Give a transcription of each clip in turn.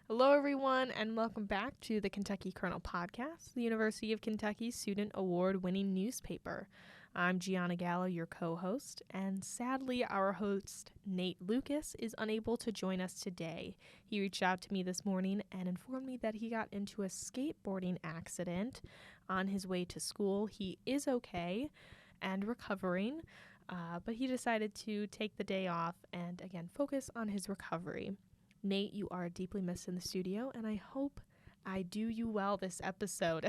Hello, everyone, and welcome back to the Kentucky Kernel Podcast, the University of Kentucky's student award-winning newspaper. I'm Giana Gallo, your co-host, and sadly, our host, Nate Lucas, is unable to join us today. He reached out to me this morning and informed me that he got into a skateboarding accident on his way to school. He is okay and recovering, but he decided to take the day off and, again, focus on his recovery. Nate, you are deeply missed in the studio, and I hope I do you well this episode.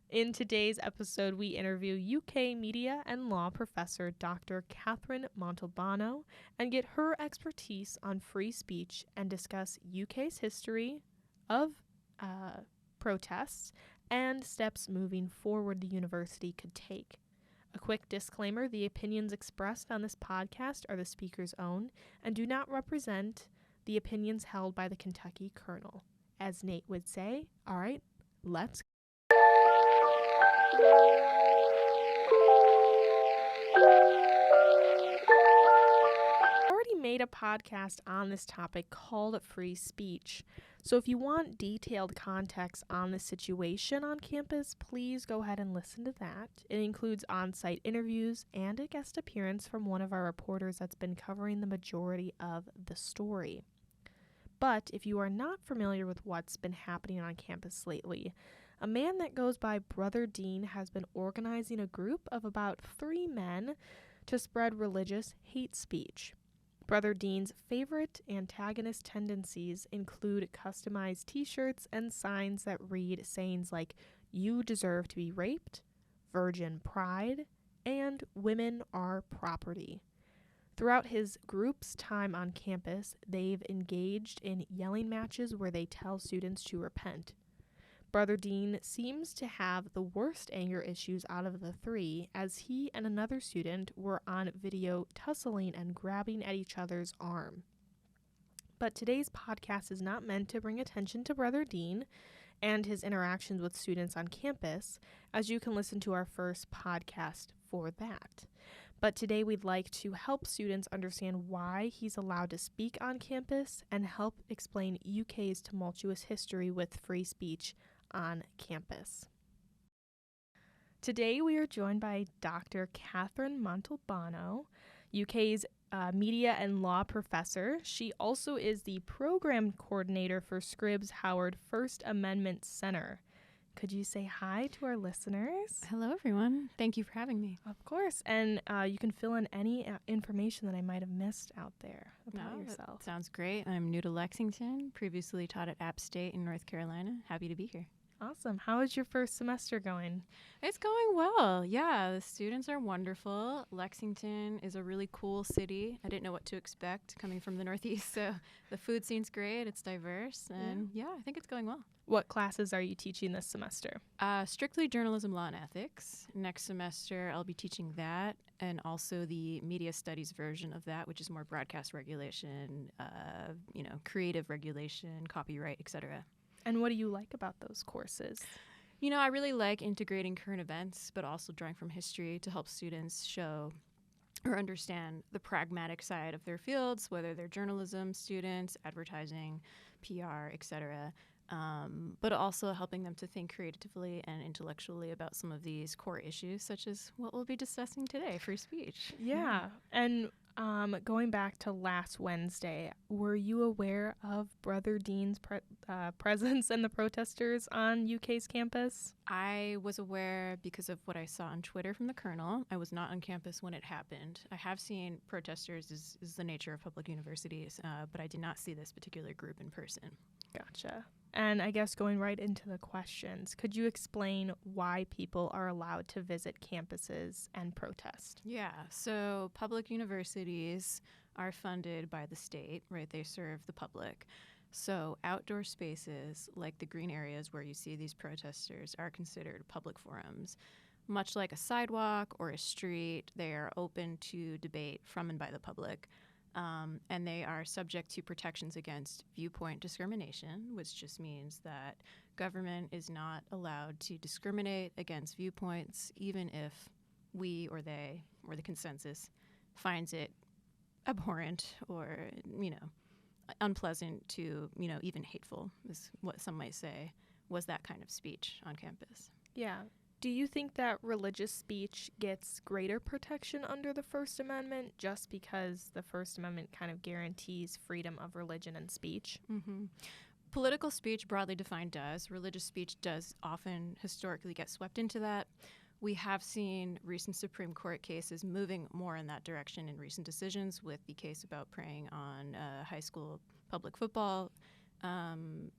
In today's episode, we interview UK media and law professor Dr. Kathryn Montalbano and get her expertise on free speech and discuss UK's history of protests and steps moving forward the university could take. A quick disclaimer, the opinions expressed on this podcast are the speaker's own and do not represent the opinions held by the Kentucky Kernel. As Nate would say, all right, let's go. I already made a podcast on this topic called Free Speech. So if you want detailed context on the situation on campus, please go ahead and listen to that. It includes on-site interviews and a guest appearance from one of our reporters that's been covering the majority of the story. But if you are not familiar with what's been happening on campus lately, a man that goes by Brother Dean has been organizing a group of about 3 men to spread religious hate speech. Brother Dean's favorite antagonist tendencies include customized t-shirts and signs that read sayings like, "You deserve to be raped," "Virgin pride," and "Women are property." Throughout his group's time on campus, they've engaged in yelling matches where they tell students to repent. Brother Dean seems to have the worst anger issues out of the 3, as he and another student were on video tussling and grabbing at each other's arm. But today's podcast is not meant to bring attention to Brother Dean and his interactions with students on campus, as you can listen to our first podcast for that. But today we'd like to help students understand why he's allowed to speak on campus and help explain UK's tumultuous history with free speech on campus. Today we are joined by Dr. Kathryn Montalbano, UK's media and law professor. She also is the program coordinator for Scripps Howard First Amendment Center. Could you say hi to our listeners? Hello, everyone. Thank you for having me. Of course. And you can fill in any information that I might have missed out there about yourself. Sounds great. I'm new to Lexington, previously taught at App State in North Carolina. Happy to be here. Awesome. How is your first semester going? It's going well. Yeah, the students are wonderful. Lexington is a really cool city. I didn't know what to expect coming from the Northeast, so the food scene's great. It's diverse, and yeah, I think it's going well. What classes are you teaching this semester? Strictly journalism, law, and ethics. Next semester, I'll be teaching that, and also the media studies version of that, which is more broadcast regulation, creative regulation, copyright, etc. And what do you like about those courses? You know, I really like integrating current events, but also drawing from history to help students show or understand the pragmatic side of their fields, whether they're journalism students, advertising, PR, etc., but also helping them to think creatively and intellectually about some of these core issues, such as what we'll be discussing today, free speech. Yeah. And going back to last Wednesday, were you aware of Brother Dean's presence and the protesters on UK's campus? I was aware because of what I saw on Twitter from the Kernel. I was not on campus when it happened. I have seen protesters, is the nature of public universities, but I did not see this particular group in person. Gotcha. And I guess going right into the questions, could you explain why people are allowed to visit campuses and protest? Yeah, so public universities are funded by the state, right? They serve the public. So outdoor spaces like the green areas where you see these protesters are considered public forums. Much like a sidewalk or a street, they are open to debate from and by the public. And they are subject to protections against viewpoint discrimination, which just means that government is not allowed to discriminate against viewpoints, even if we or they or the consensus finds it abhorrent or, unpleasant to, even hateful is what some might say was that kind of speech on campus. Yeah. Do you think that religious speech gets greater protection under the First Amendment just because the First Amendment kind of guarantees freedom of religion and speech? Mm-hmm. Political speech, broadly defined, does. Religious speech does often historically get swept into that. We have seen recent Supreme Court cases moving more in that direction in recent decisions, with the case about preying on high school public football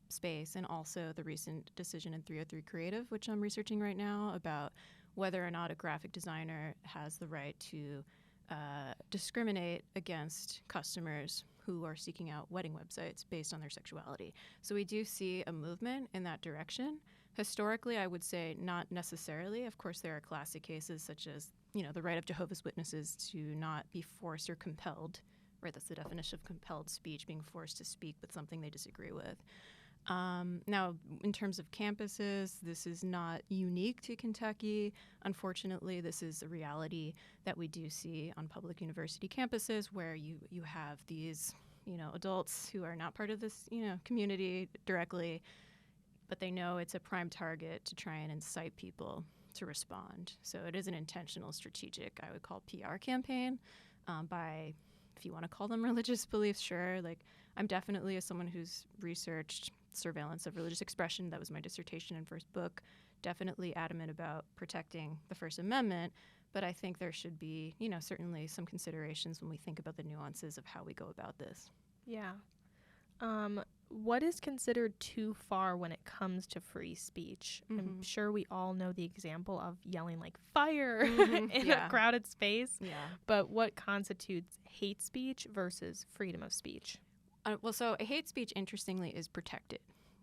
space, and also the recent decision in 303 Creative, which I'm researching right now, about whether or not a graphic designer has the right to discriminate against customers who are seeking out wedding websites based on their sexuality. So we do see a movement in that direction. Historically, I would say not necessarily. Of course, there are classic cases such as, the right of Jehovah's Witnesses to not be forced or compelled. Right, that's the definition of compelled speech, being forced to speak with something they disagree with. Now, in terms of campuses, this is not unique to Kentucky. Unfortunately, this is a reality that we do see on public university campuses, where you have these, adults who are not part of this, community directly, but they know it's a prime target to try and incite people to respond. So it is an intentional, strategic, I would call, PR campaign by, if you want to call them religious beliefs, sure. Like, I'm definitely, as someone who's researched surveillance of religious expression, that was my dissertation and first book, definitely adamant about protecting the First Amendment. But I think there should be, certainly some considerations when we think about the nuances of how we go about this. Yeah. What is considered too far when it comes to free speech? Mm-hmm. I'm sure we all know the example of yelling like fire in a crowded space. Yeah. But what constitutes hate speech versus freedom of speech? So hate speech, interestingly, is protected.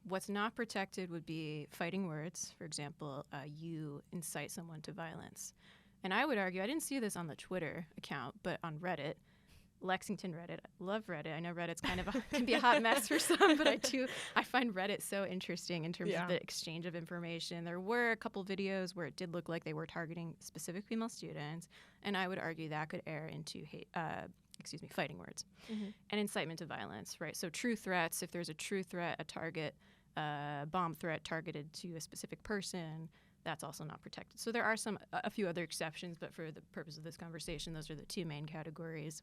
What's not protected would be fighting words. For example, you incite someone to violence. And I would argue, I didn't see this on the Twitter account, but on Reddit, Lexington Reddit. I love Reddit. I know Reddit's kind of can be a hot mess for some, but I find Reddit so interesting in terms of the exchange of information. There were a couple videos where it did look like they were targeting specific female students, and I would argue that could err into fighting words and incitement to violence, right? So true threats, if there's a true threat, a target, bomb threat targeted to a specific person, that's also not protected. So there are a few other exceptions, but for the purpose of this conversation, those are the two main categories.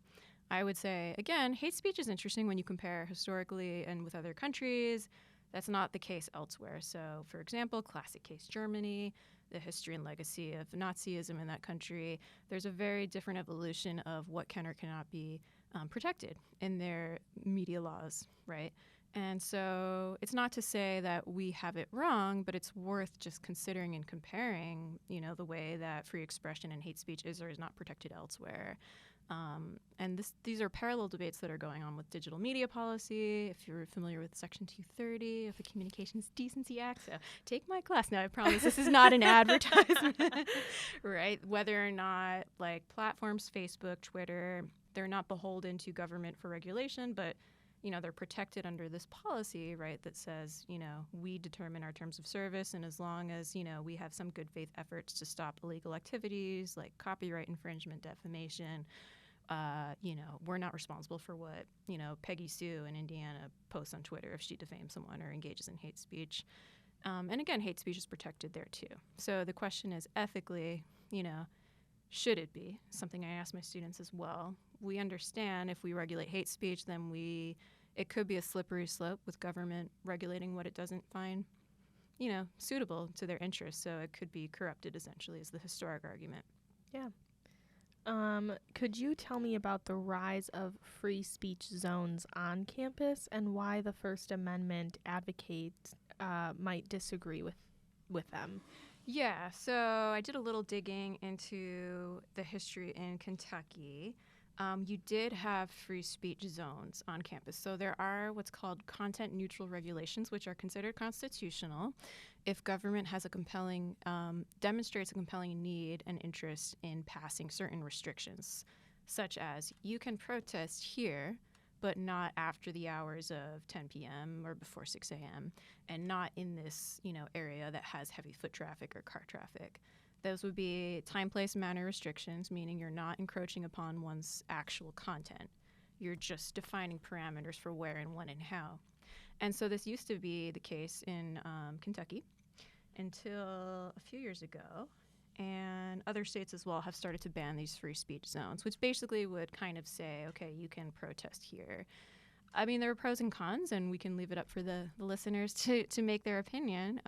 I would say, again, hate speech is interesting when you compare historically and with other countries. That's not the case elsewhere. So, for example, classic case Germany, the history and legacy of Nazism in that country. There's a very different evolution of what can or cannot be protected in their media laws, right? And so it's not to say that we have it wrong, but it's worth just considering and comparing, the way that free expression and hate speech is or is not protected elsewhere. And these are parallel debates that are going on with digital media policy. If you're familiar with Section 230 of the Communications Decency Act, so take my class. Now, I promise this is not an advertisement, right? Whether or not, like, platforms, Facebook, Twitter, they're not beholden to government for regulation, but they're protected under this policy, right, that says, we determine our terms of service, and as long as, we have some good faith efforts to stop illegal activities like copyright infringement, defamation, we're not responsible for what, Peggy Sue in Indiana posts on Twitter if she defames someone or engages in hate speech. And again, hate speech is protected there too. So the question is, ethically, should it be? Something I ask my students as well. We understand if we regulate hate speech, then it could be a slippery slope with government regulating what it doesn't find, suitable to their interests. So it could be corrupted, essentially, is the historic argument. Yeah. Could you tell me about the rise of free speech zones on campus and why the First Amendment advocates might disagree with them? Yeah, so I did a little digging into the history in Kentucky. You did have free speech zones on campus. So there are what's called content-neutral regulations, which are considered constitutional if government has demonstrates a compelling need and interest in passing certain restrictions, such as you can protest here, but not after the hours of 10 p.m. or before 6 a.m., and not in this, area that has heavy foot traffic or car traffic. Those would be time, place, manner restrictions, meaning you're not encroaching upon one's actual content. You're just defining parameters for where and when and how. And so this used to be the case in Kentucky until a few years ago. And other states as well have started to ban these free speech zones, which basically would kind of say, okay, you can protest here. I mean, there are pros and cons, and we can leave it up for the listeners to make their opinion.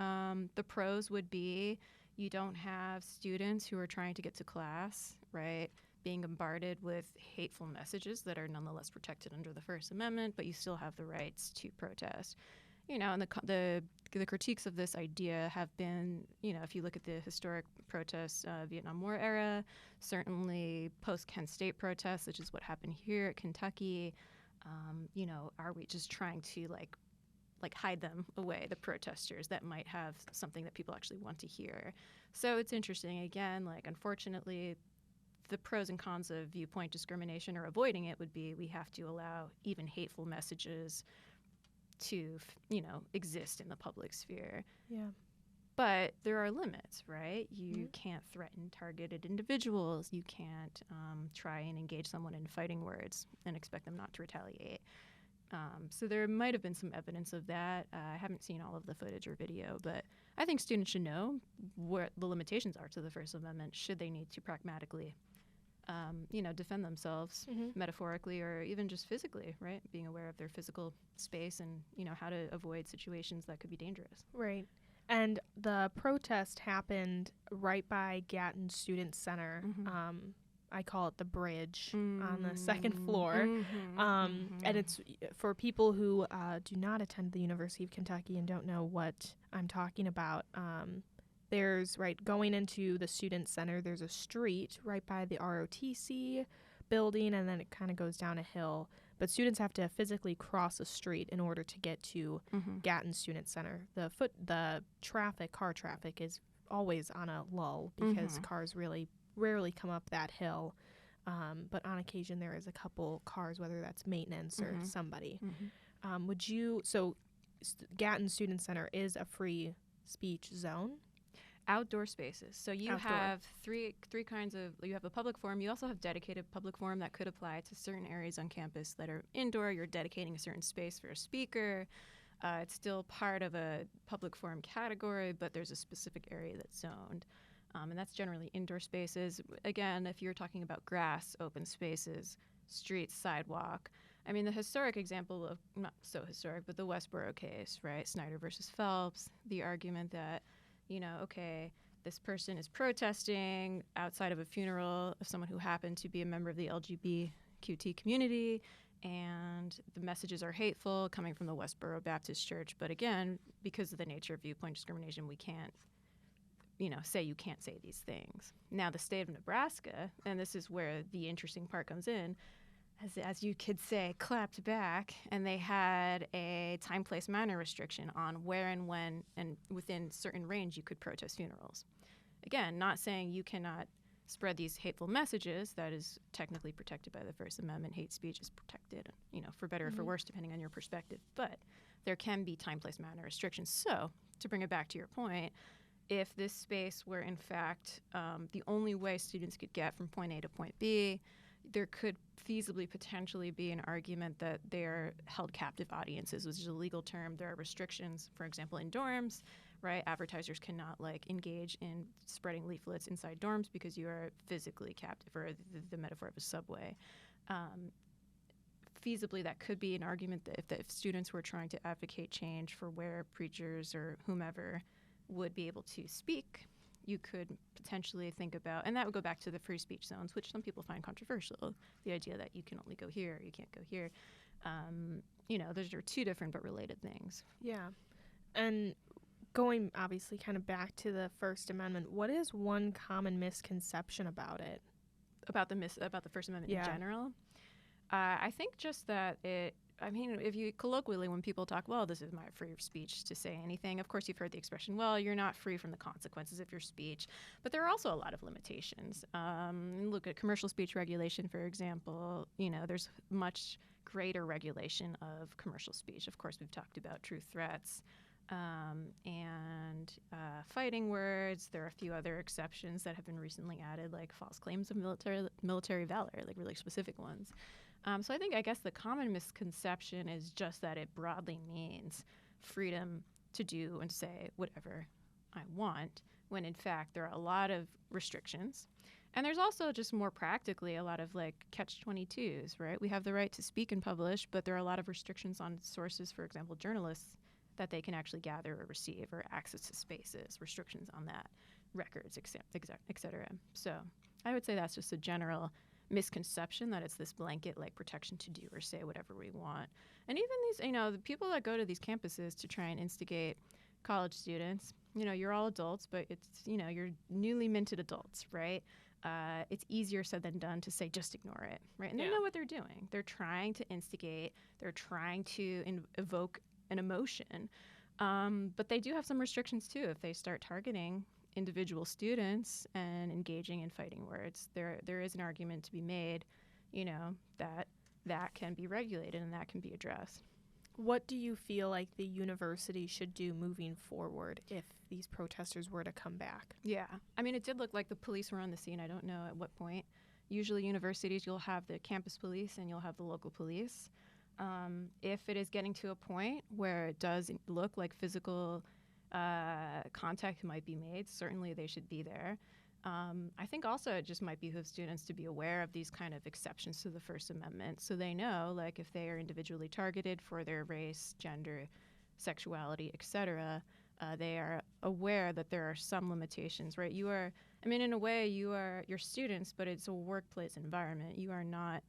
The pros would be you don't have students who are trying to get to class, right, being bombarded with hateful messages that are nonetheless protected under the First Amendment, but you still have the rights to protest. You know, and the critiques of this idea have been, you know, if you look at the historic protests, Vietnam War era, certainly post-Kent State protests, which is what happened here at Kentucky, you know, are we just trying to like hide them away, the protesters that might have something that people actually want to hear? So it's interesting. Again, like, unfortunately, the pros and cons of viewpoint discrimination or avoiding it would be we have to allow even hateful messages to, you know, exist in the public sphere. Yeah. But there are limits, right? You can't threaten targeted individuals. You can't try and engage someone in fighting words and expect them not to retaliate. So there might have been some evidence of that. I haven't seen all of the footage or video, but I think students should know what the limitations are to the First Amendment should they need to pragmatically, you know, defend themselves metaphorically or even just physically, right? Being aware of their physical space and, you know, how to avoid situations that could be dangerous. Right. And the protest happened right by Gatton Student Center. I call it the bridge on the second floor. And it's for people who do not attend the University of Kentucky and don't know what I'm talking about. There's, going into the Student Center, there's a street right by the ROTC building, and then it kind of goes down a hill. But students have to physically cross a street in order to get to Gatton Student Center. The car traffic is always on a lull because cars really rarely come up that hill. But on occasion there is a couple cars, whether that's maintenance or somebody. Gatton Student Center is a free speech zone? Outdoor spaces. So you have three kinds of, you have a public forum. You also have dedicated public forum that could apply to certain areas on campus that are indoor. You're dedicating a certain space for a speaker. It's still part of a public forum category, but there's a specific area that's zoned. And that's generally indoor spaces. Again, if you're talking about grass, open spaces, streets, sidewalk. I mean, the historic example of, not so historic, but the Westboro case, right? Snyder versus Phelps, the argument that, you know, okay, this person is protesting outside of a funeral of someone who happened to be a member of the LGBTQT community, and the messages are hateful coming from the Westboro Baptist Church. But again, because of the nature of viewpoint discrimination, we can't, you know, say you can't say these things. Now, the state of Nebraska, and this is where the interesting part comes in, as you could say, clapped back, and they had a time, place, manner restriction on where and when and within certain range you could protest funerals. Again, not saying you cannot spread these hateful messages. That is technically protected by the First Amendment. Hate speech is protected, you know, for better or for worse, depending on your perspective. But there can be time, place, manner restrictions. So, to bring it back to your point, if this space were, in fact, the only way students could get from point A to point B, there could feasibly potentially be an argument that they're held captive audiences, which is a legal term. There are restrictions, for example, in dorms, right? Advertisers cannot engage in spreading leaflets inside dorms because you are physically captive, or the metaphor of a subway. Feasibly, that could be an argument that if students were trying to advocate change for where preachers or whomever would be able to speak, you could potentially think about, and that would go back to the free speech zones, which some people find controversial, the idea that you can only go here, you can't go here. You know, those are two different but related things. Yeah. And going obviously kind of back to the First Amendment, what is one common misconception about it? About the First Amendment in general? I think just that if you colloquially, when people talk, well, this is my free speech to say anything, of course you've heard the expression, well, you're not free from the consequences of your speech. But there are also a lot of limitations. Look at commercial speech regulation, for example. You know, there's much greater regulation of commercial speech. Of course, we've talked about true threats and fighting words. There are a few other exceptions that have been recently added, like false claims of military valor, like really specific ones. So I guess the common misconception is just that it broadly means freedom to do and say whatever I want, when in fact there are a lot of restrictions. And there's also just more practically a lot of like catch-22s, right? We have the right to speak and publish, but there are a lot of restrictions on sources, for example, journalists, that they can actually gather or receive, or access to spaces, restrictions on that, records, et cetera. So I would say that's just a general misconception that it's this blanket like protection to do or say whatever we want. And even these, the people that go to these campuses to try and instigate college students, you're all adults, but it's, you're newly minted adults, right? It's easier said than done to say just ignore it, right? And they know what they're doing. They're trying to instigate. They're trying to evoke an emotion. But they do have some restrictions too. If they start targeting individual students and engaging in fighting words, there is an argument to be made, that can be regulated and that can be addressed. What do you feel like the university should do moving forward if these protesters were to come back? Yeah. I mean, it did look like the police were on the scene. I don't know at what point. Usually universities, you'll have the campus police and you'll have the local police. If it is getting to a point where it does look like physical contact might be made, certainly they should be there. I think also it just might behoove students to be aware of these kind of exceptions to the First Amendment, so they know, like, if they are individually targeted for their race, gender, sexuality, etc., they are aware that there are some limitations, right? In a way, you're students, but it's a workplace environment. You are not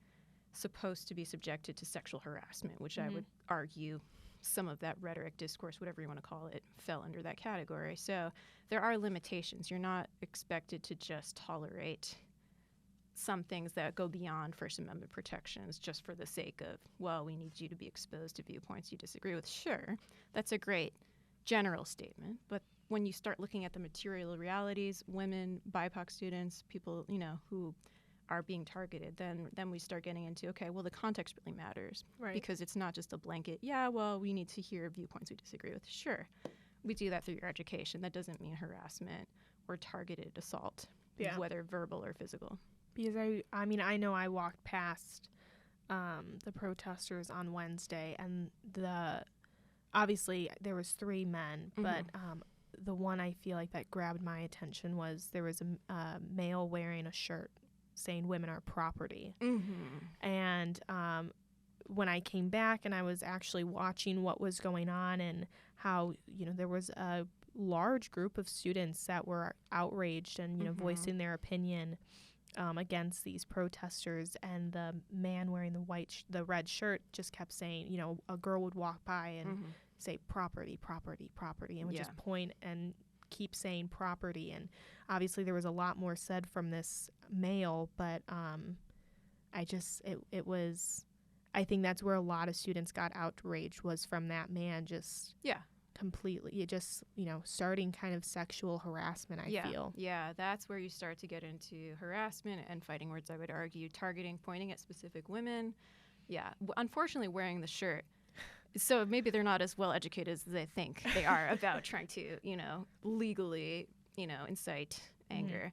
supposed to be subjected to sexual harassment, which I would argue some of that rhetoric, discourse, whatever you want to call it, fell under that category. So there are limitations. You're not expected to just tolerate some things that go beyond First Amendment protections just for the sake of, well, we need you to be exposed to viewpoints you disagree with. Sure, that's a great general statement, but when you start looking at the material realities, women, BIPOC students, people, who are being targeted, then we start getting into, okay, well, the context really matters. Right. Because it's not just a blanket, we need to hear viewpoints we disagree with. Sure, we do that through your education. That doesn't mean harassment or targeted assault, whether verbal or physical. Because I know I walked past the protesters on Wednesday, and obviously there was 3 men, but the one I feel like that grabbed my attention was there was a male wearing a shirt saying women are property. And when I came back and I was actually watching what was going on and how, there was a large group of students that were outraged and, voicing their opinion against these protesters, and the man wearing the red shirt just kept saying, a girl would walk by and say property, property, property, and would just point and keep saying property. And obviously there was a lot more said from this male, but I think that's where a lot of students got outraged, was from that man just completely starting kind of sexual harassment. I feel that's where you start to get into harassment and fighting words. I would argue targeting, pointing at specific women. Unfortunately wearing the shirt, so maybe they're not as well educated as they think they are about trying to, legally, incite anger.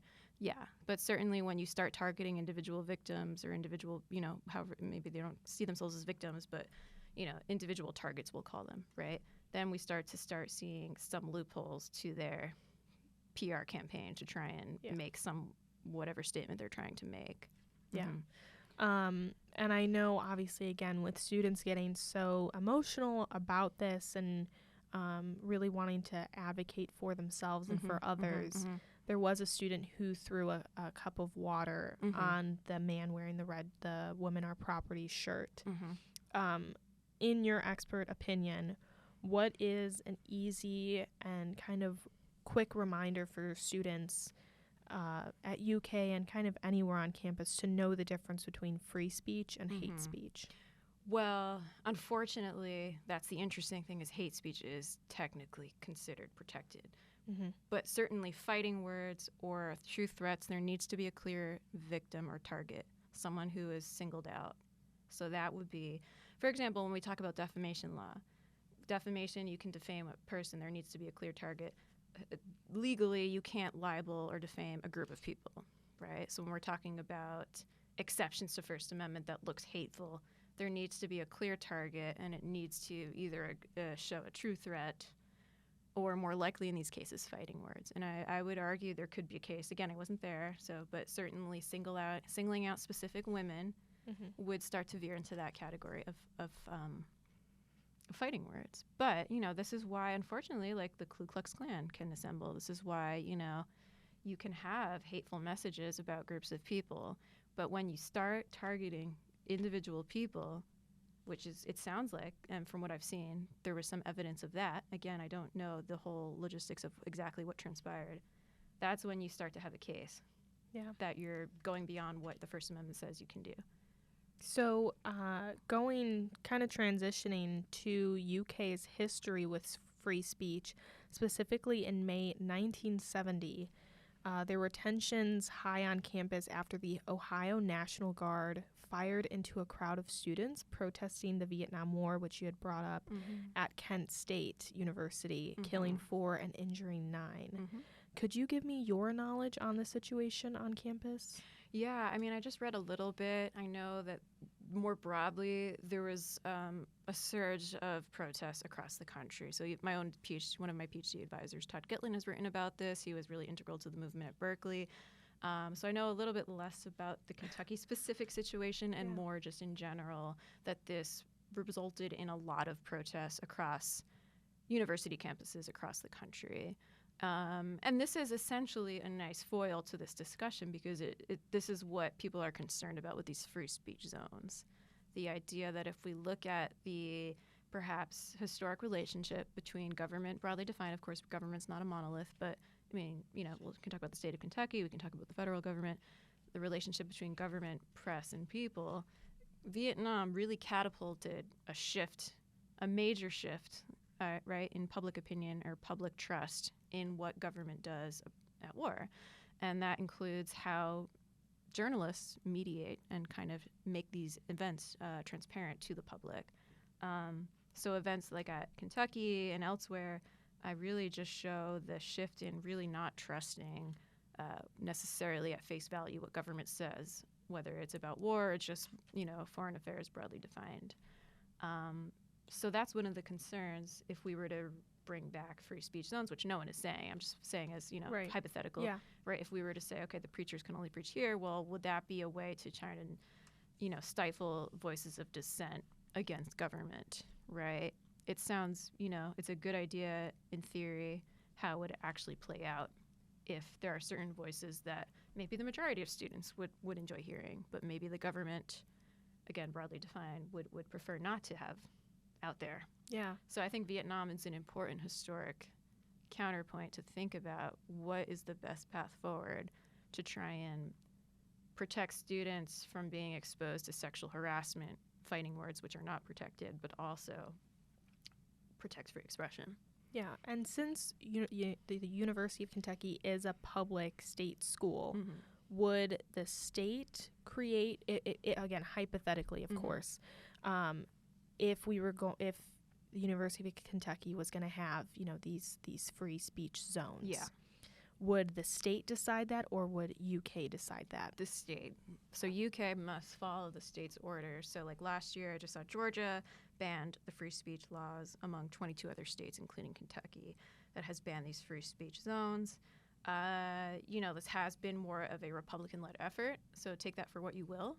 But certainly when you start targeting individual victims or individual, however, maybe they don't see themselves as victims, but, individual targets, we'll call them, right? Then we start seeing some loopholes to their PR campaign to try and make some whatever statement they're trying to make. And I know, obviously, again, with students getting so emotional about this and really wanting to advocate for themselves and for others, there was a student who threw a cup of water on the man wearing the women are property shirt. In your expert opinion, what is an easy and kind of quick reminder for students at UK and kind of anywhere on campus to know the difference between free speech and hate speech? Well, unfortunately, that's the interesting thing, is hate speech is technically considered protected. But certainly fighting words or truth threats, there needs to be a clear victim or target, someone who is singled out. So that would be, for example, when we talk about defamation law, defamation, you can defame a person, there needs to be a clear target. Legally, you can't libel or defame a group of people, right? So when we're talking about exceptions to First Amendment that looks hateful. There needs to be a clear target, and it needs to either show a true threat or, more likely in these cases, fighting words. And I would argue there could be a case, again, I wasn't there, but certainly singling out specific women would start to veer into that category of fighting words. But, this is why, unfortunately, like the Ku Klux Klan can assemble. This is why, you can have hateful messages about groups of people. But when you start targeting individual people, which is, it sounds like, and from what I've seen, there was some evidence of that. Again, I don't know the whole logistics of exactly what transpired. That's when you start to have a case that you're going beyond what the First Amendment says you can do. So transitioning to UK's history with free speech, specifically in May 1970, there were tensions high on campus after the Ohio National Guard fired into a crowd of students protesting the Vietnam War, which you had brought up, at Kent State University, killing 4 and injuring 9. Could you give me your knowledge on the situation on campus? Yeah, I mean, I just read a little bit. I know that more broadly, there was a surge of protests across the country. So one of my PhD advisors, Todd Gitlin, has written about this. He was really integral to the movement at Berkeley. So I know a little bit less about the Kentucky-specific situation and more just in general that this resulted in a lot of protests across university campuses across the country. And this is essentially a nice foil to this discussion because this is what people are concerned about with these free speech zones. The idea that if we look at the perhaps historic relationship between government, broadly defined, of course, government's not a monolith, but I mean, we can talk about the state of Kentucky, we can talk about the federal government, the relationship between government, press, and people. Vietnam really catapulted a major shift, right, in public opinion or public trust in what government does at war. And that includes how journalists mediate and kind of make these events transparent to the public. So events like at Kentucky and elsewhere, I really just show the shift in really not trusting necessarily at face value what government says, whether it's about war or just, foreign affairs broadly defined. So that's one of the concerns if we were to bring back free speech zones, which no one is saying. I'm just saying as, hypothetical, right? If we were to say, okay, the preachers can only preach here, well, would that be a way to try and, stifle voices of dissent against government, right? It sounds, it's a good idea in theory. How would it actually play out if there are certain voices that maybe the majority of students would enjoy hearing, but maybe the government, again, broadly defined, would prefer not to have out there. Yeah. So I think Vietnam is an important historic counterpoint to think about what is the best path forward to try and protect students from being exposed to sexual harassment, fighting words which are not protected, but also protects free expression. Yeah, and since the University of Kentucky is a public state school, would the state create it again, hypothetically, of course, if the University of Kentucky was going to have these free speech zones? Would the state decide that, or would UK decide that? The state. So UK must follow the state's orders. So like last year, I just saw Georgia banned the free speech laws among 22 other states, including Kentucky, that has banned these free speech zones. This has been more of a Republican-led effort, so take that for what you will.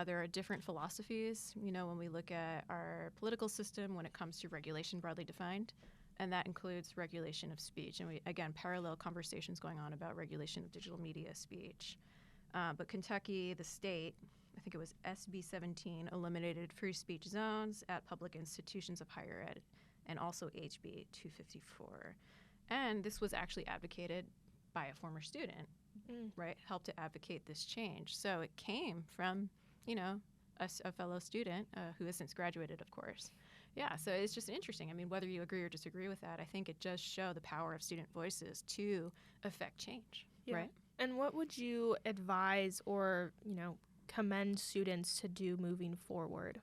There are different philosophies, when we look at our political system when it comes to regulation broadly defined, and that includes regulation of speech. And we, again, parallel conversations going on about regulation of digital media speech. But Kentucky, the state, I think it was SB 17, eliminated free speech zones at public institutions of higher ed, and also HB 254. And this was actually advocated by a former student, right? Helped to advocate this change. So it came from, a fellow student who has since graduated, of course. Yeah, so it's just interesting. I mean, whether you agree or disagree with that, I think it does show the power of student voices to affect change, right? And what would you advise or, commend students to do moving forward?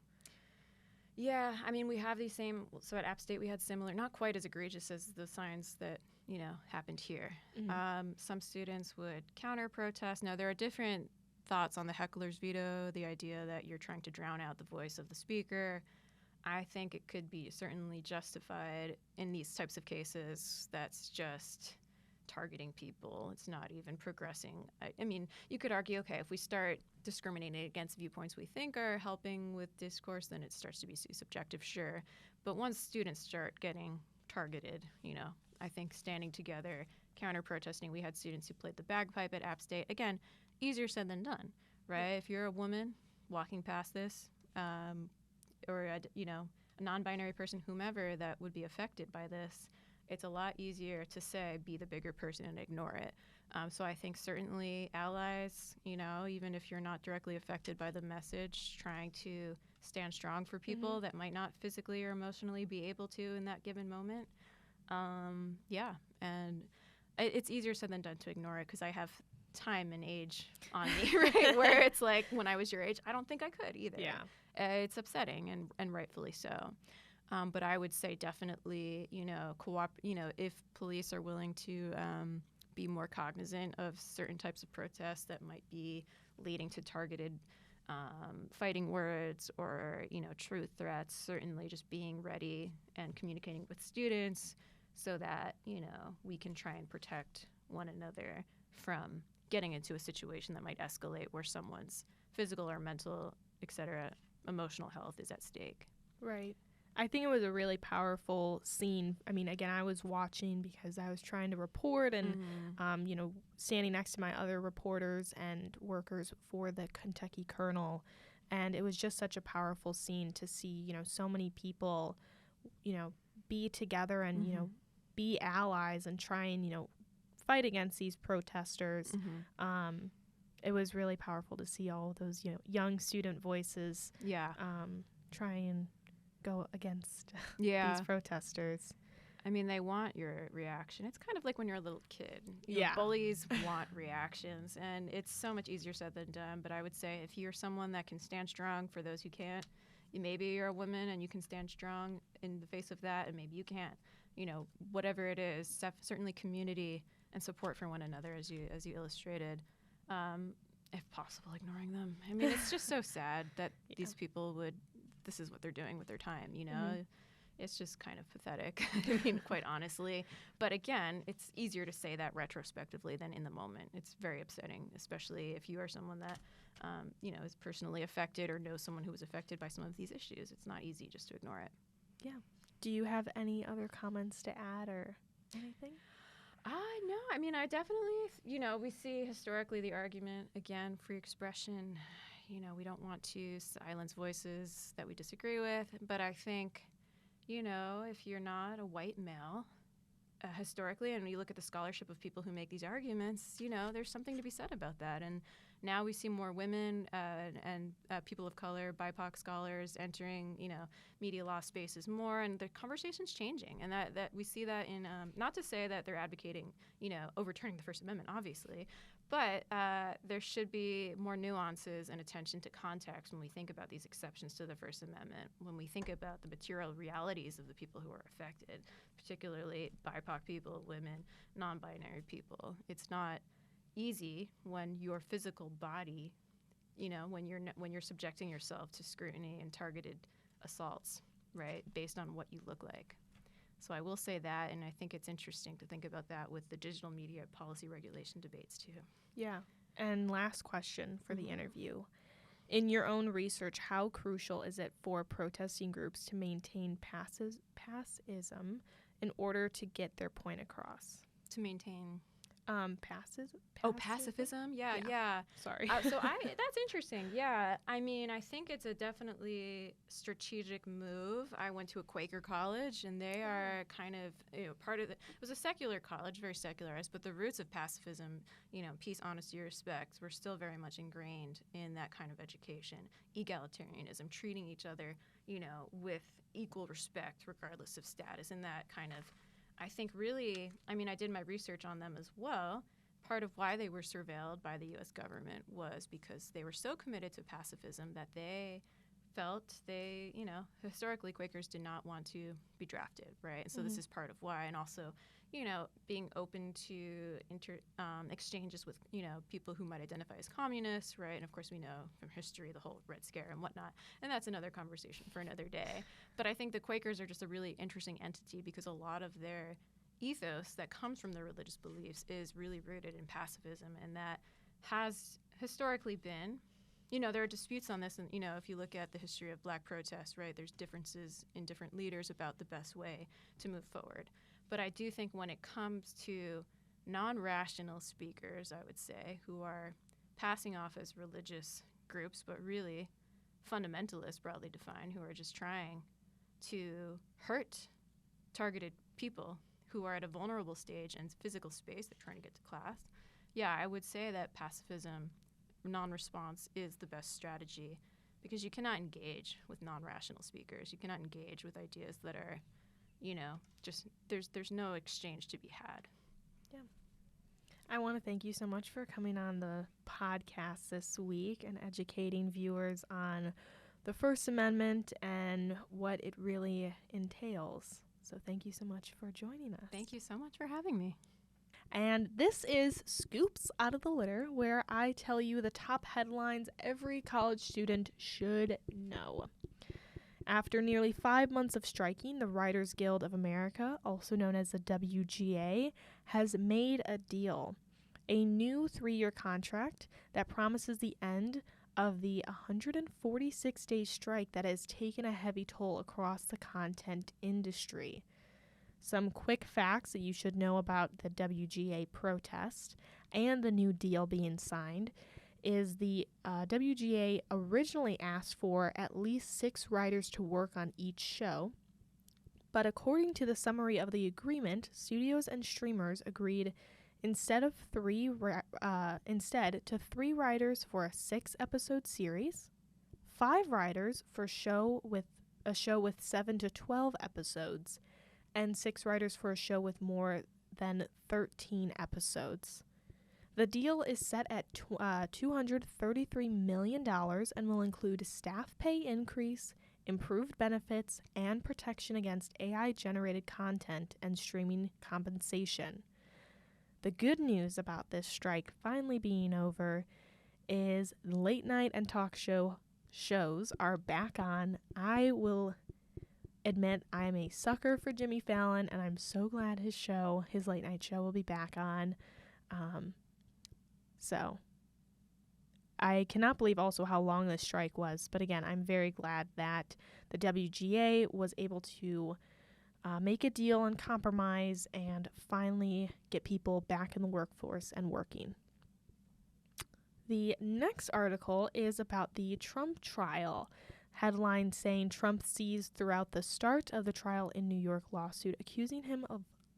Yeah, I mean, we have these so at App State we had similar, not quite as egregious as the signs that, happened here. Some students would counter-protest. Now, there are different thoughts on the heckler's veto, the idea that you're trying to drown out the voice of the speaker. I think it could be certainly justified in these types of cases. That's just targeting people. It's not even progressing. I mean, you could argue, okay, if we start discriminating against viewpoints we think are helping with discourse, then it starts to be subjective, sure. But once students start getting targeted, I think standing together, counter-protesting. We had students who played the bagpipe at App State. Again, easier said than done, right? Yeah. If you're a woman walking past this, or a non-binary person, whomever that would be affected by this, it's a lot easier to say, be the bigger person and ignore it. So I think certainly allies, even if you're not directly affected by the message, trying to stand strong for people that might not physically or emotionally be able to in that given moment. And it's easier said than done to ignore it because I have time and age on me, right? Where it's like, when I was your age, I don't think I could either. Yeah. It's upsetting and rightfully so. But I would say definitely, if police are willing to be more cognizant of certain types of protests that might be leading to targeted fighting words or, truth threats, certainly just being ready and communicating with students so that, we can try and protect one another from getting into a situation that might escalate where someone's physical or mental, et cetera, emotional health is at stake. Right. I think it was a really powerful scene. I mean, again, I was watching because I was trying to report and, standing next to my other reporters and workers for the Kentucky Kernel. And it was just such a powerful scene to see, so many people, be together and, be allies and try and, fight against these protesters. It was really powerful to see all those, young student voices try and go against these protesters. I mean, they want your reaction. It's kind of like when you're a little kid. Bullies want reactions, and it's so much easier said than done. But I would say if you're someone that can stand strong for those who can't, maybe you're a woman and you can stand strong in the face of that, and maybe you can't. Whatever it is, certainly community and support for one another, as you illustrated. If possible, ignoring them. I mean, it's just so sad that these people this is what they're doing with their time, It's just kind of pathetic, I mean, quite honestly. But again, it's easier to say that retrospectively than in the moment. It's very upsetting, especially if you are someone that, is personally affected or knows someone who was affected by some of these issues. It's not easy just to ignore it. Yeah. Do you have any other comments to add or anything? No, I mean, I definitely, we see historically the argument, again, free expression. We don't want to silence voices that we disagree with. But I think, if you're not a white male, historically, and you look at the scholarship of people who make these arguments, there's something to be said about that. And now we see more women and people of color, BIPOC scholars entering, media law spaces more, and the conversation's changing. And that we see that in, not to say that they're advocating, overturning the First Amendment, obviously, but there should be more nuances and attention to context when we think about these exceptions to the First Amendment, when we think about the material realities of the people who are affected, particularly BIPOC people, women, non-binary people. It's not easy when your physical body, when you're subjecting yourself to scrutiny and targeted assaults, right, based on what you look like. So I will say that, and I think it's interesting to think about that with the digital media policy regulation debates too. Yeah. And last question for the interview. In your own research, how crucial is it for protesting groups to maintain pacifism in order to get their point across? To maintain pacifism? Yeah. Sorry. That's interesting. Yeah. I mean, I think it's a definitely strategic move. I went to a Quaker college, and they are kind of, part of it was a secular college, very secularized, but the roots of pacifism, peace, honesty, respect, were still very much ingrained in that kind of education. Egalitarianism, treating each other, with equal respect, regardless of status, and that kind of, I think really, I mean, I did my research on them as well. Part of why they were surveilled by the U.S. government was because they were so committed to pacifism that they felt historically Quakers did not want to be drafted, right? So this is part of why. And also, being open to exchanges with, people who might identify as communists, right? And of course, we know from history the whole Red Scare and whatnot. And that's another conversation for another day. But I think the Quakers are just a really interesting entity because a lot of their ethos that comes from their religious beliefs is really rooted in pacifism, and that has historically been, there are disputes on this, and if you look at the history of Black protests, right, there's differences in different leaders about the best way to move forward. But I do think when it comes to non-rational speakers, I would say, who are passing off as religious groups, but really fundamentalists, broadly defined, who are just trying to hurt targeted people who are at a vulnerable stage and physical space, they're trying to get to class. Yeah, I would say that pacifism, non-response, is the best strategy because you cannot engage with non-rational speakers. You cannot engage with ideas that are, just there's no exchange to be had. Yeah. I want to thank you so much for coming on the podcast this week and educating viewers on the First Amendment and what it really entails. So thank you so much for joining us. Thank you so much for having me. And this is Scoops Out of the Litter, where I tell you the top headlines every college student should know. After nearly 5 months of striking, the Writers Guild of America, also known as the WGA, has made a deal. A new 3-year contract that promises the end of the 146-day strike that has taken a heavy toll across the content industry. Some quick facts that you should know about the WGA protest and the new deal being signed is the WGA originally asked for at least 6 writers to work on each show, but according to the summary of the agreement, studios and streamers agreed instead to 3 writers for a 6-episode series, 5 writers for a show with 7 to 12 episodes, and 6 writers for a show with more than 13 episodes. The deal is set at $233 million and will include staff pay increase, improved benefits, and protection against AI-generated content and streaming compensation. The good news about this strike finally being over is late night and talk shows are back on. I will admit I am a sucker for Jimmy Fallon, and I'm so glad his late night show, will be back on. So I cannot believe also how long this strike was. But again, I'm very glad that the WGA was able to make a deal and compromise and finally get people back in the workforce and working. The next article is about the Trump trial. Headline saying Trump seized throughout the start of the trial in New York lawsuit, accusing him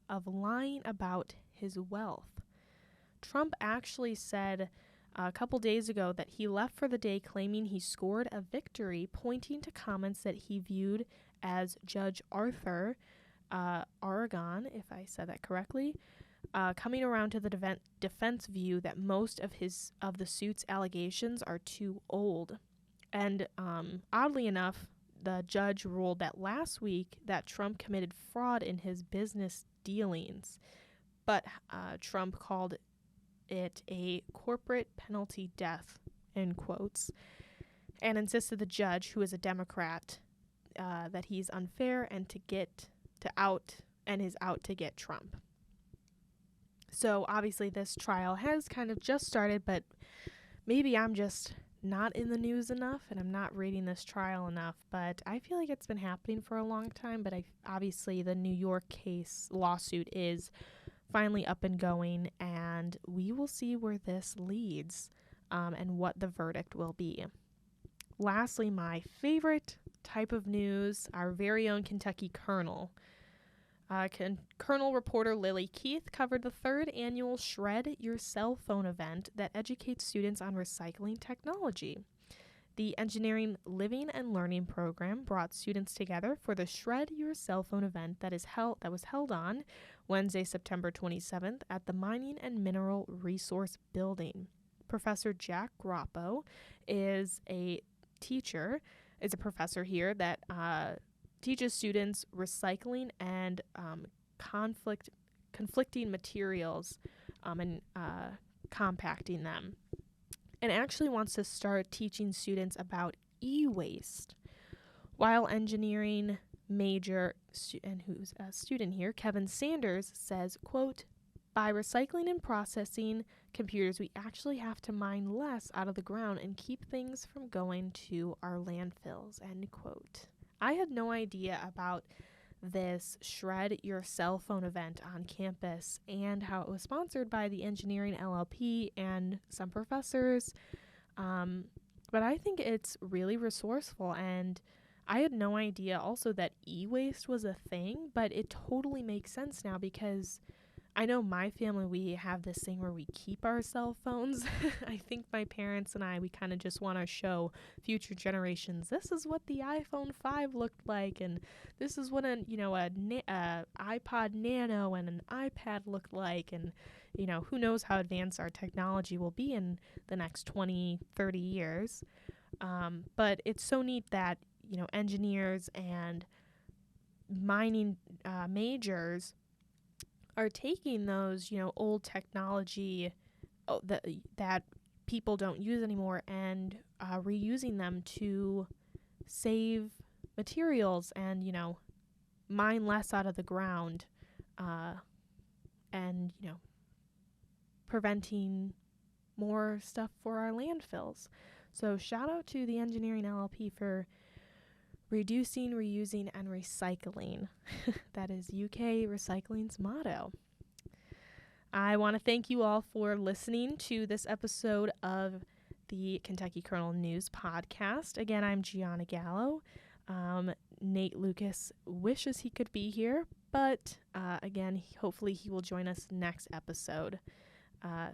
of lying about his wealth. Trump actually said a couple days ago that he left for the day claiming he scored a victory, pointing to comments that he viewed as Judge Arthur Aragon, if I said that correctly, coming around to the defense view that most of the suit's allegations are too old. And oddly enough, the judge ruled that last week that Trump committed fraud in his business dealings, but Trump called it a corporate penalty death, in quotes, and insisted the judge, who is a Democrat, that he's unfair and is out to get Trump. So obviously this trial has kind of just started, but maybe I'm just not in the news enough and I'm not reading this trial enough, but I feel like it's been happening for a long time. But obviously the New York lawsuit is finally up and going, and we will see where this leads and what the verdict will be. Lastly, my favorite type of news, our very own Kentucky Kernel. Kernel reporter Lily Keith covered the 3rd annual Shred Your Cell Phone event that educates students on recycling technology. The Engineering Living and Learning program brought students together for the Shred Your Cell Phone event that was held on Wednesday, September 27th at the Mining and Mineral Resource Building. Professor Jack Groppo is a teacher is a professor here that teaches students recycling and conflicting materials and compacting them, and actually wants to start teaching students about e-waste. While engineering major, and who's a student here, Kevin Sanders, says, quote, by recycling and processing computers, we actually have to mine less out of the ground and keep things from going to our landfills, end quote. I had no idea about this Shred Your Cell Phone event on campus and how it was sponsored by the Engineering LLP and some professors. But I think it's really resourceful, and I had no idea also that e-waste was a thing, but it totally makes sense now because I know my family, we have this thing where we keep our cell phones. I think my parents and I, we kind of just want to show future generations, this is what the iPhone 5 looked like, and this is what a iPod Nano and an iPad looked like, and who knows how advanced our technology will be in the next 20, 30 years. But it's so neat that engineers and mining majors are taking those, old technology that people don't use anymore and reusing them to save materials and, mine less out of the ground and, preventing more stuff for our landfills. So shout out to the Engineering LLP for reducing, reusing, and recycling. That is UK Recycling's motto. I want to thank you all for listening to this episode of the Kentucky Kernel News Podcast. Again, I'm Giana Gallo. Nate Lucas wishes he could be here, but again, hopefully he will join us next episode.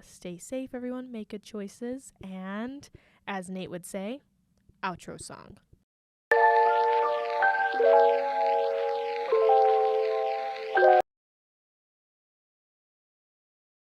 Stay safe, everyone. Make good choices. And as Nate would say, outro song.